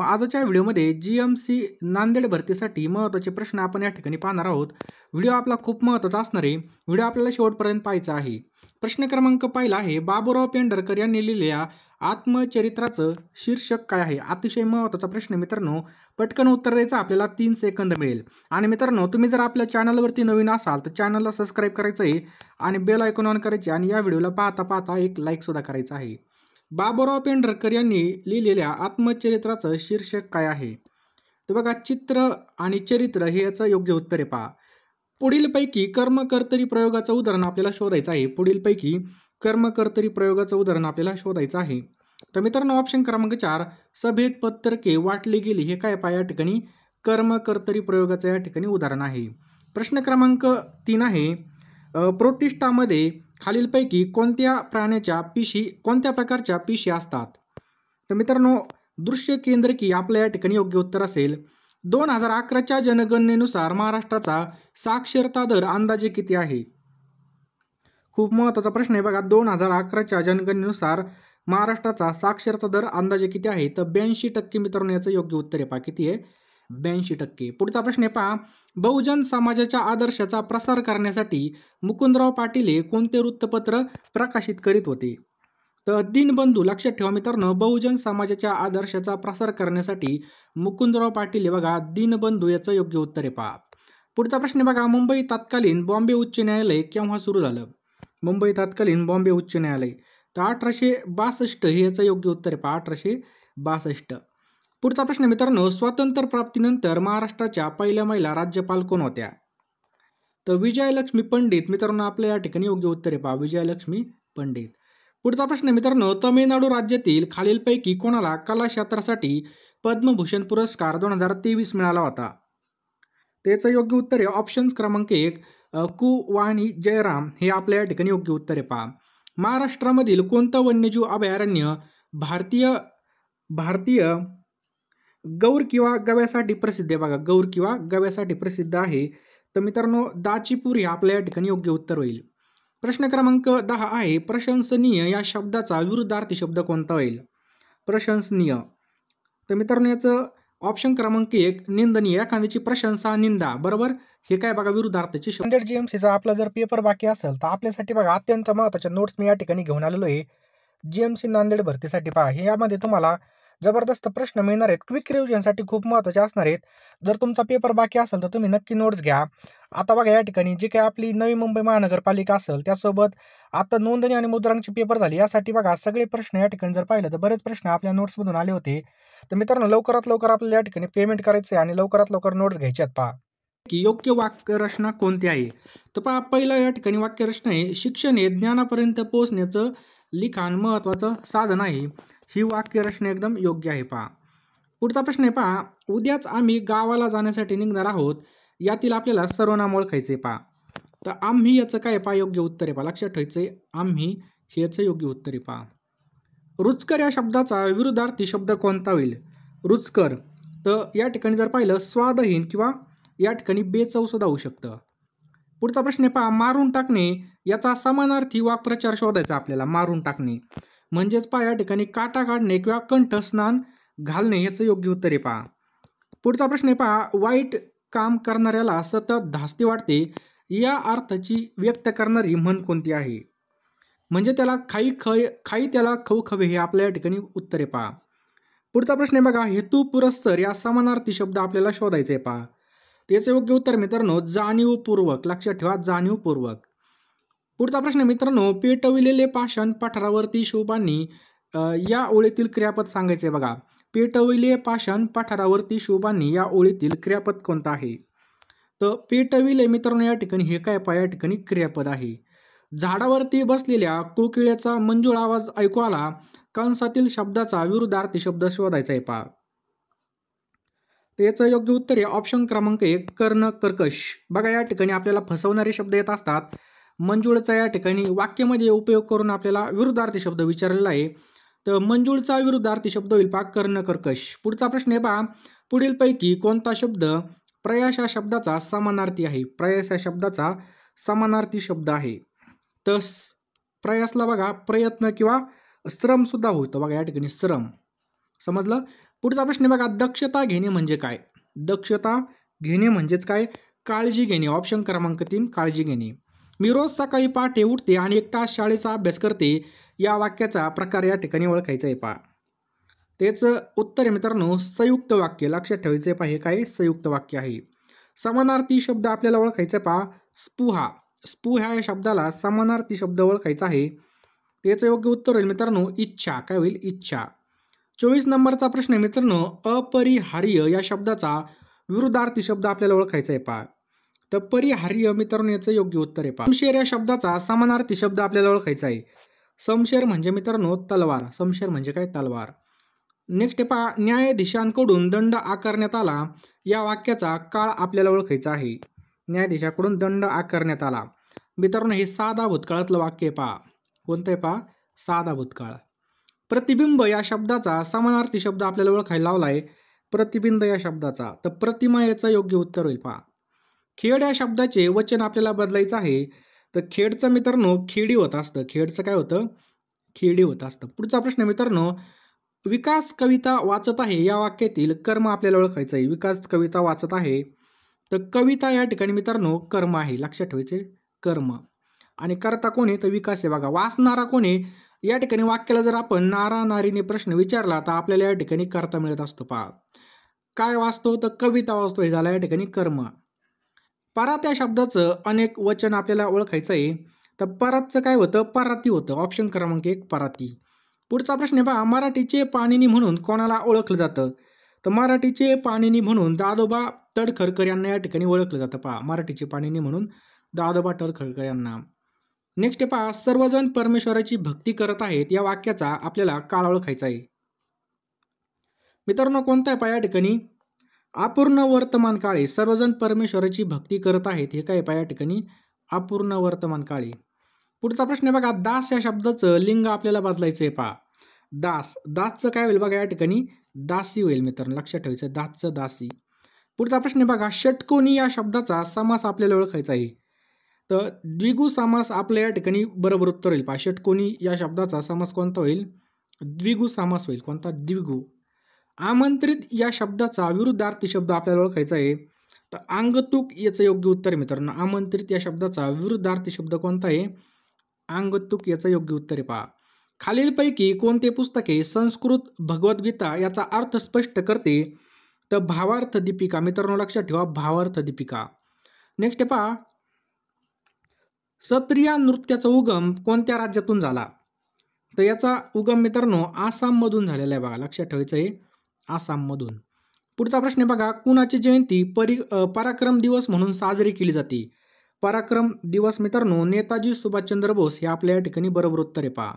आजच्या व्हिडिओमध्ये जीएमसी नांदेड भरतीसाठी महत्त्वाचे प्रश्न आपण या ठिकाणी पाहणार आहोत। व्हिडिओ आपला खूप महत्त्वाचा असणार आहे। व्हिडिओ आपल्याला शेवटपर्यंत पाहायचा आहे। प्रश्न क्रमांक पहिला आहे, बाबूराव पेंढारकर यांनी लिहिलेल्या आत्मचरित्राचं शीर्षक काय आहे? अतिशय महत्त्वाचा प्रश्न मित्रांनो, पटकन उत्तर द्यायचं आपल्याला 3 सेकंद मिळेल। आणि मित्रांनो, तुम्ही जर आपल्या चॅनलवरती नवीन असाल तर चॅनलला सबस्क्राइब करायचं आहे आणि बेल आयकॉन ऑन करायचे आणि या व्हिडिओला पाहता एक लाईक सुद्धा करायचा आहे। बाबूराव पेंढारकर यांनी लिहिलेल्या आत्मचरित्राचं शीर्षक काय आहे? तर बघा, चित्र आणि चरित्र हे याचं योग्य उत्तर आहे। पहा, पुढीलपैकी कर्मकर्तरी प्रयोगाचं उदाहरण आपल्याला शोधायचं आहे। पुढीलपैकी कर्मकर्तरी प्रयोगाचं उदाहरण आपल्याला शोधायचं आहे। तर मित्रांनो, ऑप्शन क्रमांक 4, सभेत पत्रके वाटली गेली, हे काय पहा या ठिकाणी कर्मकर्तरी प्रयोगाचं या ठिकाणी उदाहरण आहे। प्रश्न क्रमांक 3 आहे, प्रोटिस्टामध्ये खालीलपैकी कोणत्या प्रकारच्या पिशी असतात? तर मित्रांनो, दृश्य केंद्रकी आपलं या ठिकाणी योग्य उत्तर असेल। 2011च्या जनगणनेनुसार महाराष्ट्राचा साक्षरता दर अंदाजे किती आहे? खूप महत्त्वाचा प्रश्न आहे बघा। 2011च्या जनगणनेनुसार महाराष्ट्राचा साक्षरता दर अंदाजे किती आहे? तर 82% मित्रांनो याचं योग्य उत्तर आहे। पहा किती आहे? 82%। पुढचा प्रश्न आहे पहा, बहुजन समाजाच्या आदर्शाचा प्रसार करण्यासाठी मुकुंदराव पाटील हे कोणते वृत्तपत्र प्रकाशित करीत होते? तर दीनबंधू। लक्षात ठेवा मित्रांनो, बहुजन समाजाच्या आदर्शाचा प्रसार करण्यासाठी मुकुंदराव पाटील हे बघा दीनबंधू याचं योग्य उत्तर आहे। पहा पुढचा प्रश्न आहे बघा, मुंबई तत्कालीन बॉम्बे उच्च न्यायालय केव्हा सुरू झालं? मुंबई तत्कालीन बॉम्बे उच्च न्यायालय तर 1862 हे याचं योग्य उत्तर आहे। पहा 1862। पुढचा प्रश्न मित्रांनो, स्वातंत्र्य प्राप्तीनंतर महाराष्ट्राच्या पहिल्या महिला राज्यपाल कोण होत्या? तर विजयलक्ष्मी पंडित मित्रांनो आपल्या या ठिकाणी योग्य उत्तर आहे। पहा विजयलक्ष्मी पंडित। पुढचा प्रश्न मित्रांनो, तामिळनाडू राज्यातील खालीलपैकी कोणाला कला क्षेत्रासाठी पद्मभूषण पुरस्कार 2023 मिळाला होता? त्याचं योग्य उत्तर आहे ऑप्शन क्रमांक 1, कु वाणी जयराम हे आपल्या या ठिकाणी योग्य उत्तर आहे। पहा, महाराष्ट्रामधील कोणतं वन्यजीव अभयारण्य भारतीय गौर किंवा गव्यासाठी प्रसिद्ध आहे? बघा, गौर किंवा गव्यासाठी प्रसिद्ध आहे। तर मित्रांनो, दाचीपूर हे आपल्या या ठिकाणी योग्य उत्तर होईल। प्रश्न क्रमांक 10 आहे, प्रशंसनीय या शब्दाचा विरुद्धार्थी शब्द कोणता होईल? प्रशंसनीय तर मित्रांनो याचं ऑप्शन क्रमांक 1, निंदनीय। एखाद्याची प्रशंसा, निंदा, बरोबर हे काय बघा विरुद्धार्थाचे शब्द। नांदेड जीएमसीचा आपला जर पेपर बाकी असेल तर आपल्यासाठी बघा अत्यंत महत्त्वाच्या नोट्स मी या ठिकाणी घेऊन आलेलो आहे जीएमसी नांदेड भरतीसाठी। पहा, हे यामध्ये तुम्हाला जबरदस्त प्रश्न मिळणार आहेत, क्विक रिव्हिजनसाठी खूप महत्त्वाचे असणार आहेत। जर तुमचा पेपर बाकी असेल तर तुम्ही नक्की नोट्स घ्या। आता बघा, या ठिकाणी जे काही आपली नवी मुंबई महानगरपालिका असेल त्यासोबत आता नोंदणी आणि मुद्रांकचे पेपर झाले, यासाठी बघा सगळे प्रश्न या ठिकाणी जर पाहिलं तर बरेच प्रश्न आपल्या नोट्समधून आले होते। तर मित्रांनो, लवकरात लवकर आपल्याला या ठिकाणी पेमेंट करायचं आहे आणि लवकरात लवकर नोट्स घ्यायचे आहेत। पहा की योग्य वाक्यरचना कोणती आहे? तर पहा, पहिलं या ठिकाणी वाक्यरचना आहे, शिक्षण हे ज्ञानापर्यंत पोहोचण्याचं लिखाण महत्त्वाचं साधन आहे। ही वाक्यरचना एकदम योग्य आहे। पहा पुढचा प्रश्न आहे, पहा, उद्याच आम्ही गावाला जाण्यासाठी निघणार आहोत, यातील आपल्याला सर्वनाम ओळखायचे। पहा, तर आम्ही याचं काय पहा योग्य उत्तर आहे। पहा लक्षात ठेवायचं, आम्ही हे याचं योग्य उत्तर आहे। पहा, रुचकर या शब्दाचा विरुद्धार्थी शब्द कोणता होईल? रुचकर तर या ठिकाणी जर पाहिलं स्वादहीन किंवा या ठिकाणी बेचव सुद्धा होऊ शकतं। पुढचा प्रश्न आहे, पहा, मारून टाकणे याचा समानार्थी वाक्प्रचार शोधायचा आपल्याला। मारून टाकणे म्हणजेच पहा या ठिकाणी काटा काढणे किंवा कंठ स्नान घालणे याचं योग्य उत्तर आहे। पहा पुढचा प्रश्न आहे, पहा, वाईट काम करणाऱ्याला सतत धास्ती वाटते या अर्थाची व्यक्त करणारी म्हण कोणती आहे? म्हणजे त्याला खाई त्याला खाऊ खवे हे आपल्या या ठिकाणी उत्तर आहे। पहा पुढचा प्रश्न आहे बघा, हेतू पुरस्सर या समानार्थी शब्द आपल्याला शोधायचे आहे। पहा त्याचं योग्य उत्तर मित्रांनो जाणीवपूर्वक। लक्षात ठेवा, जाणीवपूर्वक। पुढचा प्रश्न मित्रांनो, पेटविलेले पाषाण पठारावरती शोभांनी या ओळीतील क्रियापद सांगायचे। बघा, पेटविले पाषाण पठारावरती शोभांनी या ओळीतील क्रियापद कोणतं आहे? तर पेटविले मित्रांनो या ठिकाणी हे काय पहा या ठिकाणी क्रियापद आहे। झाडावरती बसलेल्या कोकिळेचा मंजूळ आवाज ऐकू आला, कंसातील शब्दाचा विरुद्धार्थी शब्द शोधायचा आहे। पहा याचं योग्य उत्तर आहे ऑप्शन क्रमांक 1, कर्ण कर्कश। बघा, या ठिकाणी आपल्याला फसवणारे शब्द येत असतात। मंजूळचा या ठिकाणी वाक्यामध्ये उपयोग करून आपल्याला विरुद्धार्थी शब्द विचारलेला आहे। तर मंजूळचा विरुद्धार्थी शब्द होईल पहा कर्ण कर्कश। पुढचा प्रश्न आहे, पहा, पुढीलपैकी कोणता शब्द प्रयास या शब्दाचा समानार्थी आहे? प्रयास या शब्दाचा समानार्थी शब्द आहे। तर प्रयासला बघा प्रयत्न किंवा श्रम सुद्धा होतं। बघा या ठिकाणी श्रम, समजलं? पुढचा प्रश्न बघा, दक्षता घेणे म्हणजे काय? दक्षता घेणे म्हणजेच काय? काळजी घेणे. ऑप्शन क्रमांक 3 काळजी घेणे. मी रोज सकाळी पहाटे उठते आणि 1 तास शाळेचा अभ्यास करते, या वाक्याचा प्रकार या ठिकाणी ओळखायचा आहे पहा. त्याचं उत्तर आहे मित्रांनो संयुक्त वाक्य. लक्षात ठेवायचं आहे पहा, हे काय संयुक्त वाक्य आहे. समानार्थी शब्द आपल्याला ओळखायचा आहे पहा. स्पृहा. स्पृहा या शब्दाला समानार्थी शब्द ओळखायचा आहे. त्याचं योग्य उत्तर होईल मित्रांनो इच्छा. काय होईल? इच्छा. 24 नंबरचा प्रश्न आहे मित्रांनो, अपरिहार्य या शब्दाचा विरुद्धार्थी शब्द आपल्याला ओळखायचा आहे पहा. तर परिहार्य मित्रांनो याचं योग्य उत्तर आहे पहा. समशेर या शब्दाचा समानार्थी शब्द आपल्याला ओळखायचा आहे. समशेर म्हणजे मित्रांनो तलवार. समशेर म्हणजे काय? तलवार. नेक्स्ट पहा, न्यायाधीशांकडून दंड आकारण्यात आला, या वाक्याचा काळ आपल्याला ओळखायचा आहे. न्यायाधीशाकडून दंड आकारण्यात आला. मित्रांनो हे साधा भूतकाळातलं वाक्य आहे पहा. कोणतं आहे पहा? साधा भूतकाळ. प्रतिबिंब या शब्दाचा समानार्थी शब्द आपल्याला ओळखायला लावला आहे. प्रतिबिंब या शब्दाचा, तर प्रतिमा याचं योग्य उत्तर होईल पहा. खेड या शब्दाचे वचन आपल्याला बदलायचं आहे. तर खेडचं मित्रांनो खेडी होत असतं. खेडचं काय होतं? खेडी होत असतं. पुढचा प्रश्न मित्रांनो, विकास कविता वाचत आहे या वाक्यातील कर्म आपल्याला ओळखायचं आहे. विकास कविता वाचत आहे, तर कविता या ठिकाणी मित्रांनो कर्म आहे. लक्षात ठेवायचे कर्म. आणि करता कोण आहे? तर विकास आहे बघा. वाचणारा कोण आहे? या ठिकाणी वाक्याला जर आपण नारा नारीने प्रश्न विचारला तर आपल्याला या ठिकाणी कर्ता मिळत असतो पहा. काय वाचतो? तर कविता वाचतो. हे झालं या ठिकाणी कर्म. परात या शब्दाचं अनेक वचन आपल्याला ओळखायचं आहे. तर परातचं काय होतं? पराती होतं. ऑप्शन क्रमांक 1 पराती. पुढचा प्रश्न आहे पहा, मराठीचे पाणिनी म्हणून कोणाला ओळखलं जातं? तर मराठीचे पाणिनी म्हणून दादोबा तळखरकर यांना या ठिकाणी ओळखलं जातं पहा. मराठीचे पाणिनी म्हणून दादोबा तळखरकर यांना. नेक्स्ट पहा, सर्वजण परमेश्वराची भक्ती करत आहेत या वाक्याचा आपल्याला काळ ओळखायचा आहे. मित्रांनो कोणता आहे पहा या ठिकाणी? अपूर्ण वर्तमान काळे. सर्वजण परमेश्वराची भक्ती करत आहेत, हे काय पहा या ठिकाणी? अपूर्ण वर्तमान काळे. पुढचा प्रश्न आहे बघा, दास या शब्दाचं लिंग आपल्याला बदलायचं आहे पहा. दास. दासचं काय होईल बघा या ठिकाणी? दासी होईल मित्रांनो. लक्षात ठेवायचं दासचं दासी. पुढचा प्रश्न आहे बघा, षटकोनी या शब्दाचा समास आपल्याला ओळखायचा आहे. तर द्विगु समास आपल्या या ठिकाणी बरोबर उत्तर होईल पहा. षटकोनी या शब्दाचा समास कोणता होईल? द्विगु समास होईल. कोणता? द्विगु. आमंत्रित या शब्दाचा विरुद्धार्थी शब्द आपल्याला ओळखायचा आहे. तर अंगतुक याचं योग्य उत्तर आहे मित्रांनो. आमंत्रित या शब्दाचा विरुद्धार्थी शब्द कोणता आहे? अंगतुक याचं योग्य उत्तर आहे पहा. खालीलपैकी कोणते पुस्तके संस्कृत भगवद्गीता याचा अर्थ स्पष्ट करते? तर भावार्थ दीपिका. मित्रांनो लक्षात ठेवा भावार्थ दीपिका. नेक्स्ट पहा, सत्रिया नृत्याचा उगम कोणत्या राज्यातून झाला? तर याचा उगम मित्रांनो आसाममधून झालेला आहे बघा. लक्षात ठेवायचं आहे आसाममधून. पुढचा प्रश्न बघा, कुणाची जयंती पराक्रम दिवस म्हणून साजरी केली जाते? पराक्रम दिवस मित्रांनो नेताजी सुभाषचंद्र बोस हे आपल्या या ठिकाणी बरोबर उत्तर आहे पहा.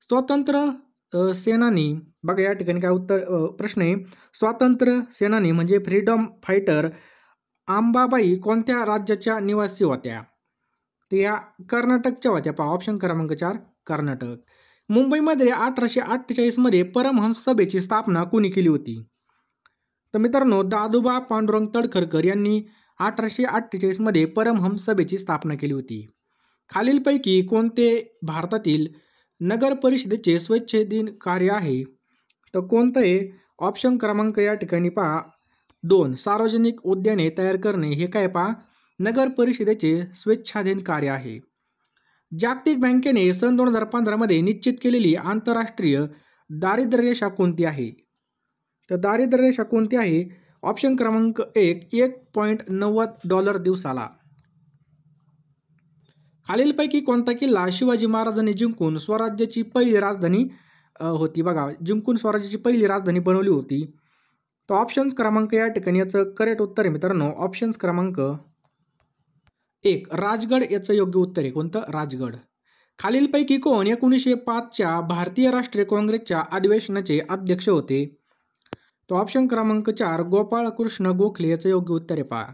स्वातंत्र्य सेनानी बघा या ठिकाणी काय उत्तर प्रश्न आहे. स्वातंत्र्य सेनानी म्हणजे फ्रीडम फायटर अंबाबाई कोणत्या राज्याच्या निवासी होत्या? तर या कर्नाटकच्या होत्या पहा. ऑप्शन क्रमांक 4 कर्नाटक. मुंबईमध्ये 1848 मध्ये परमहंस सभेची स्थापना कोणी केली होती? तर मित्रांनो दादोबा पांडुरंग तळखरकर यांनी 1848 मध्ये परमहंस सभेची स्थापना केली होती. खालीलपैकी कोणते भारतातील नगर परिषदेचे स्वच्छेदीन कार्य आहे? तर कोणतं आहे? ऑप्शन क्रमांक या ठिकाणी पहा 2 सार्वजनिक उद्याने तयार करणे, हे काय पहा नगर परिषदेचे स्वच्छाधीन कार्य आहे. जागतिक बँकेने सन 2015 मध्ये निश्चित केलेली आंतरराष्ट्रीय दारिद्र्य रेषा कोणती आहे? तर दारिद्र्य रेषा कोणती आहे? ऑप्शन क्रमांक 1 $1.90 दिवसाला. खालीलपैकी कोणता किल्ला शिवाजी महाराजांनी जिंकून स्वराज्याची पहिली राजधानी होती? बघा जिंकून स्वराज्याची पहिली राजधानी बनवली होती. तर ऑप्शन्स क्रमांक या ठिकाणी याचं करेक्ट उत्तर आहे मित्रांनो. ऑप्शन्स क्रमांक 1 राजगड याचं योग्य उत्तर आहे. कोणतं? राजगड. खालीलपैकी कोण 1905च्या भारतीय राष्ट्रीय काँग्रेसच्या अधिवेशनाचे अध्यक्ष होते? तो ऑप्शन क्रमांक 4 गोपाळ कृष्ण गोखले याचं योग्य उत्तर आहे पहा.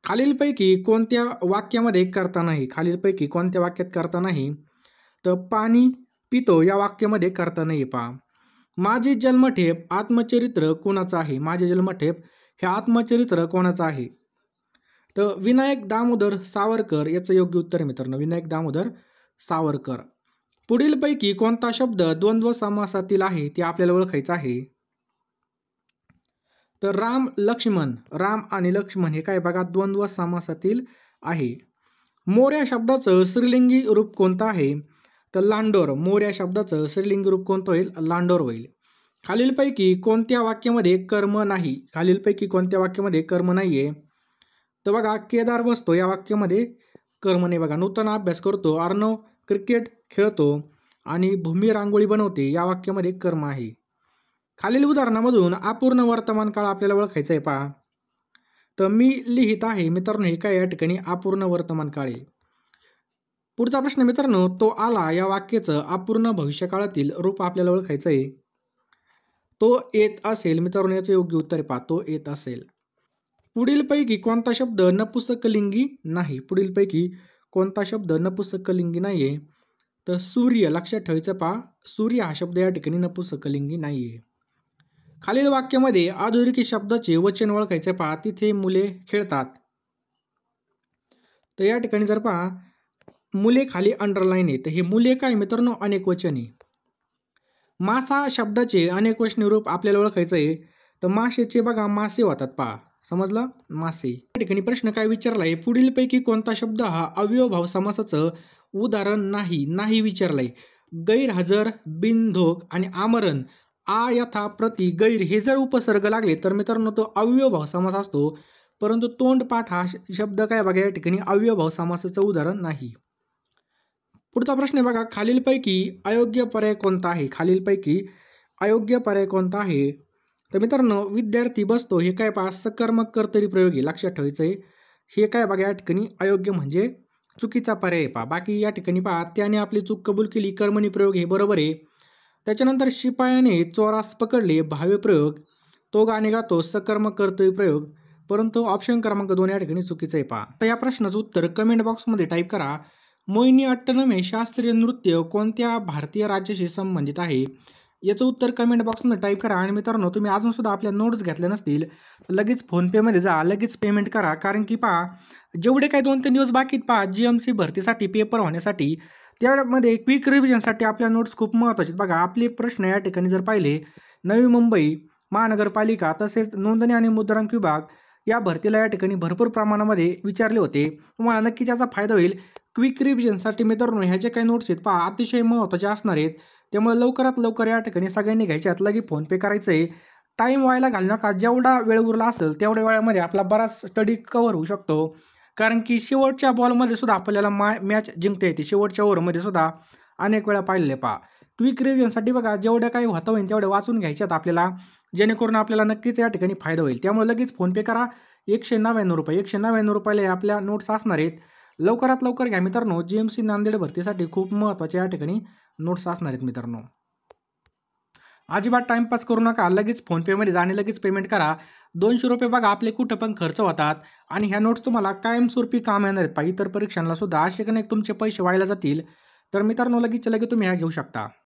खालीलपैकी कोणत्या वाक्यामध्ये करता नाही? खालीलपैकी कोणत्या वाक्यात करता नाही? तर पाणी पितो या वाक्यामध्ये करता नाही पहा. माझे जन्मठेप आत्मचरित्र कोणाचं आहे? माझे जन्मठेप हे आत्मचरित्र कोणाचं आहे? तर विनायक दामोदर सावरकर याचं योग्य उत्तर आहे मित्रांनो. विनायक दामोदर सावरकर. पुढीलपैकी कोणता शब्द द्वंद्व समासातील आहे ते आपल्याला ओळखायचं आहे. तर राम लक्ष्मण, राम आणि लक्ष्मण हे काय बघा द्वंद्व समासातील आहे. मोर या शब्दाचं स्त्रीलिंगी रूप कोणतं आहे? तर लांडोर. मोर या शब्दाचं स्त्रीलिंगी रूप कोणतं होईल? लांडोर होईल. खालीलपैकी कोणत्या वाक्यामध्ये कर्म नाही? खालीलपैकी कोणत्या वाक्यामध्ये कर्म नाहीये? तर बघा केदार बसतो या वाक्यामध्ये कर्म नाही बघा. नूतन अभ्यास करतो, अर्णव क्रिकेट खेळतो आणि भूमी रांगोळी बनवते या वाक्यामध्ये कर्म आहे. खालील उदाहरणामधून अपूर्ण वर्तमान काळ आपल्याला ओळखायचं आहे पहा. तर मी लिहित आहे मित्रांनो, हे काय या ठिकाणी अपूर्ण वर्तमान काळ आहे. पुढचा प्रश्न मित्रांनो, तो आला या वाक्याचं अपूर्ण भविष्यकाळातील रूप आपल्याला ओळखायचं आहे. तो येत असेल मित्रांनो, याचं योग्य उत्तर आहे पहा, तो येत असेल. पुढीलपैकी कोणता शब्द नपुंसकलिंगी नाही? पुढीलपैकी कोणता शब्द नपुंसकलिंगी नाहीये? तर सूर्य. लक्षात ठेवायचं पहा, सूर्य हा शब्द या ठिकाणी नपुंसकलिंगी नाहीये. खालील वाक्यामध्ये अधोरेखित शब्दाचे वचन ओळखायचे पहा. तिथे मुले खेळतात. तर या ठिकाणी जर पहा मुले खाली अंडरलाईन आहे, तर हे मुले काय मित्रांनो अनेक वचन आहे. मासा शब्दाचे अनेक वचनी रूप आपल्याला ओळखायचं आहे. तर मासेचे बघा मासे होतात पहा, समजलं? मासे. या ठिकाणी प्रश्न काय विचारलाय? पुढीलपैकी कोणता शब्द हा अव्ययभाव समासाचं उदाहरण नाही? नाही विचारलंय. गैरहजर, बिनधोक आणि आमरण, आ, यथा, प्रति, गैर हे जर उपसर्ग लागले तर मित्रांनो तो अव्ययभाव समास असतो. परंतु तोंडपाठ हा शब्द काय बघा या ठिकाणी अव्ययभाव समासाचं उदाहरण नाही. पुढचा प्रश्न आहे बघा, खालीलपैकी अयोग्य पर्याय कोणता आहे? खालीलपैकी अयोग्य पर्याय कोणता आहे? तर मित्रांनो विद्यार्थी बसतो हे काय पहा सकर्मक कर्तरी प्रयोग आहे. लक्षात ठेवायचं आहे. हे काय बघा या ठिकाणी अयोग्य म्हणजे चुकीचा पर्याय पहा. बाकी या ठिकाणी पहा त्याने आपली चूक कबूल केली, कर्मणी प्रयोग हे बरोबर आहे. त्याच्यानंतर शिपायाने चोरास पकडले, भावे प्रयोग. तो गाणे गातो, सकर्मक कर्तव्य प्रयोग. परंतु ऑप्शन क्रमांक 2 या ठिकाणी चुकीचं आहे पहा. तर या प्रश्नाचं उत्तर कमेंट बॉक्समध्ये टाईप करा. मोहिनीअट्टम हे शास्त्रीय नृत्य कोणत्या भारतीय राज्याशी संबंधित आहे? याचं उत्तर कमेंट बॉक्समध्ये टाईप करा. आणि मित्रांनो तुम्ही अजूनसुद्धा आपल्या नोट्स घेतल्या नसतील तर लगेच फोनपेमध्ये जा, लगेच पेमेंट करा. कारण की पहा जेवढे काही 2-3 दिवस बाकीत पहा GMC भरतीसाठी पेपर होण्यासाठी, त्यामध्ये क्विक रिव्हिजनसाठी आपल्या नोट्स खूप महत्त्वाचे आहेत. बघा आपले प्रश्न या ठिकाणी जर पाहिले, नवी मुंबई महानगरपालिका तसेच नोंदणी आणि मुद्रांक विभाग या भरतीला या ठिकाणी भरपूर प्रमाणामध्ये विचारले होते. तुम्हाला नक्कीच याचा फायदा होईल. क्विक रिव्हिजनसाठी मित्रांनो ह्या जे काही नोट्स आहेत पहा अतिशय महत्त्वाचे असणार आहेत. त्यामुळे लवकरात लवकर या ठिकाणी सगळ्यांनी घ्यायचे आहेत. लगेच फोनपे करायचं आहे. टाईम व्हायला घालू नका. जेवढा वेळ उरला असेल तेवढ्या वेळामध्ये आपला बराच स्टडी कव्हर होऊ शकतो. कारण की शेवटच्या बॉलमध्ये सुद्धा आपल्याला मॅच जिंकता येते. शेवटच्या ओव्हरमध्ये सुद्धा अनेक वेळा पाहिलेले पहा. क्विक रिव्हिजनसाठी बघा जेवढं काही होतं होईल तेवढे वाचून घ्यायच्यात आपल्याला, जेणेकरून आपल्याला नक्कीच या ठिकाणी फायदा होईल. त्यामुळे लगेच फोनपे करा. 199 रुपये, 199 रुपयाला आपल्या नोट्स असणार आहेत. लवकरात लवकर घ्या मित्रांनो. GMC नांदेड भरतीसाठी खूप महत्त्वाचे या ठिकाणी नोट्स असणार आहेत मित्रांनो. अजिबात टाइमपास करू नका. लगेच फोनपेमध्ये जा आणि लगेच पेमेंट करा. 200 रुपये बघा आपले कुठं पण खर्च होतात आणि ह्या नोट्स तुम्हाला कायमस्वरूपी काम येणार आहेत. इतर परीक्षांना सुद्धा असे की नाही तुमचे पैसे वाया जातील. तर मित्रांनो लगेच तुम्ही ह्या घेऊ शकता.